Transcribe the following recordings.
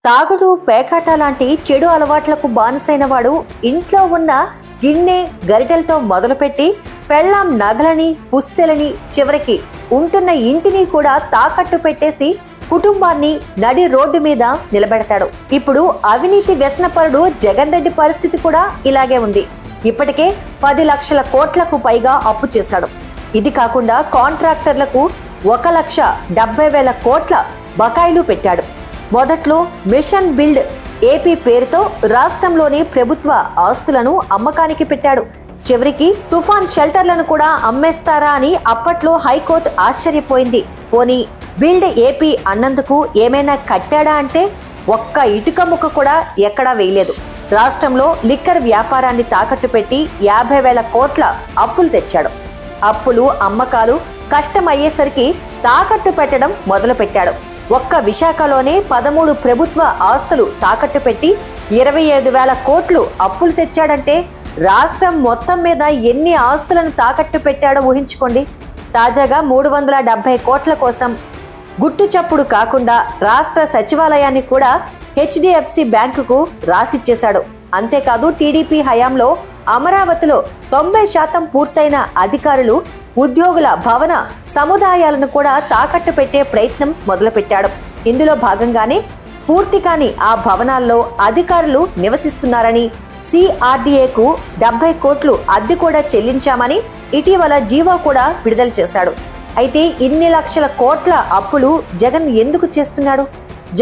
తాగుడు, పేకాట లాంటి చెడు అలవాట్లకు బానిసైన వాడు ఇంట్లో ఉన్న గిన్నె, గరిటెలతో మొదలుపెట్టి పెళ్ళాం నగలని, పుస్తెలని, చివరికి ఉంటున్న ఇంటిని కూడా తాకట్టు పెట్టేసి కుటుంబాన్ని నడి రోడ్డు మీద నిలబెడతాడు. ఇప్పుడు అవినీతి వ్యసనపరుడు జగన్ రెడ్డి పరిస్థితి కూడా ఇలాగే ఉంది. ఇప్పటికే 10 లక్షల కోట్లకు పైగా అప్పు చేశాడు. ఇది కాకుండా కాంట్రాక్టర్లకు 1,70,000 కోట్ల బకాయిలు పెట్టాడు. మొదట్లో మిషన్ బిల్డ్ ఏపీ పేరుతో రాష్ట్రంలోని ప్రభుత్వ ఆస్తులను అమ్మకానికి పెట్టాడు. చివరికి తుఫాన్ షెల్టర్లను కూడా అమ్మేస్తారా అని అప్పట్లో హైకోర్టు ఆశ్చర్యపోయింది. పోనీ బిల్డ్ ఏపీ అన్నందుకు ఏమైనా కట్టాడా అంటే ఒక్క ఇటుక ముక్క కూడా ఎక్కడా వేయలేదు. రాష్ట్రంలో లిక్కర్ వ్యాపారాన్ని తాకట్టు పెట్టి 50,000 కోట్ల అప్పులు తెచ్చాడు. అప్పులు, అమ్మకాలు కష్టమయ్యేసరికి తాకట్టు పెట్టడం మొదలుపెట్టాడు. ఒక్క విశాఖలోనే 13 ప్రభుత్వ ఆస్తులు తాకట్టు పెట్టి 25,000 కోట్లు అప్పులు తెచ్చాడంటే రాష్ట్రం మొత్తం మీద ఎన్ని ఆస్తులను తాకట్టు పెట్టాడో ఊహించుకోండి. తాజాగా 370 కోట్ల కోసం గుట్టు చప్పుడు కాకుండా రాష్ట్ర సచివాలయాన్ని కూడా హెచ్డిఎఫ్సి బ్యాంకుకు రాసిచ్చేశాడు. అంతేకాదు టీడీపీ హయాంలో అమరావతిలో 90% పూర్తయిన అధికారులు, ఉద్యోగుల భవన సముదాయాలను కూడా తాకట్టు పెట్టే ప్రయత్నం మొదలుపెట్టాడు. ఇందులో భాగంగానే పూర్తి కాని ఆ భవనాల్లో అధికారులు నివసిస్తున్నారని, సిఆర్డీఏకు 70 కోట్లు అద్దె కూడా చెల్లించామని ఇటీవల జీవో కూడా విడుదల చేశాడు. అయితే ఇన్ని లక్షల కోట్ల అప్పులు జగన్ ఎందుకు చేస్తున్నాడు?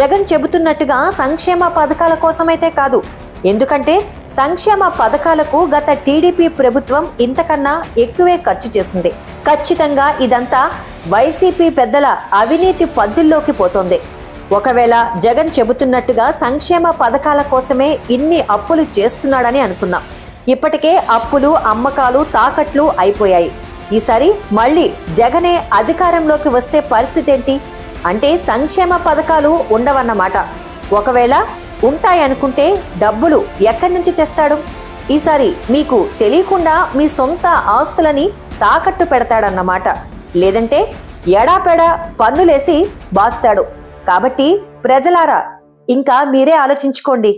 జగన్ చెబుతున్నట్టుగా సంక్షేమ పథకాల కోసమైతే కాదు. ఎందుకంటే సంక్షేమ పథకాలకు గత టీడీపీ ప్రభుత్వం ఇంతకన్నా ఎక్కువే ఖర్చు చేసింది. ఖచ్చితంగా ఇదంతా వైసీపీ పెద్దల అవినీతి పద్దుల్లోకి పోతోంది. ఒకవేళ జగన్ చెబుతున్నట్టుగా సంక్షేమ పథకాల కోసమే ఇన్ని అప్పులు చేస్తున్నాడని అనుకుందాం. ఇప్పటికే అప్పులు, అమ్మకాలు, తాకట్లు అయిపోయాయి. ఈసారి మళ్ళీ జగనే అధికారంలోకి వస్తే పరిస్థితి ఏంటి? అంటే సంక్షేమ పథకాలు ఉండవన్నమాట. ఒకవేళ ఉంటాయనుకుంటే డబ్బులు ఎక్కడి నుంచి తెస్తాడు? ఈసారి మీకు తెలియకుండా మీ సొంత ఆస్తులని తాకట్టు పెడతాడన్నమాట. లేదంటే ఎడాపెడా పన్నులేసి బాస్తాడు. కాబట్టి ప్రజలారా ఇంకా మీరే ఆలోచించుకోండి.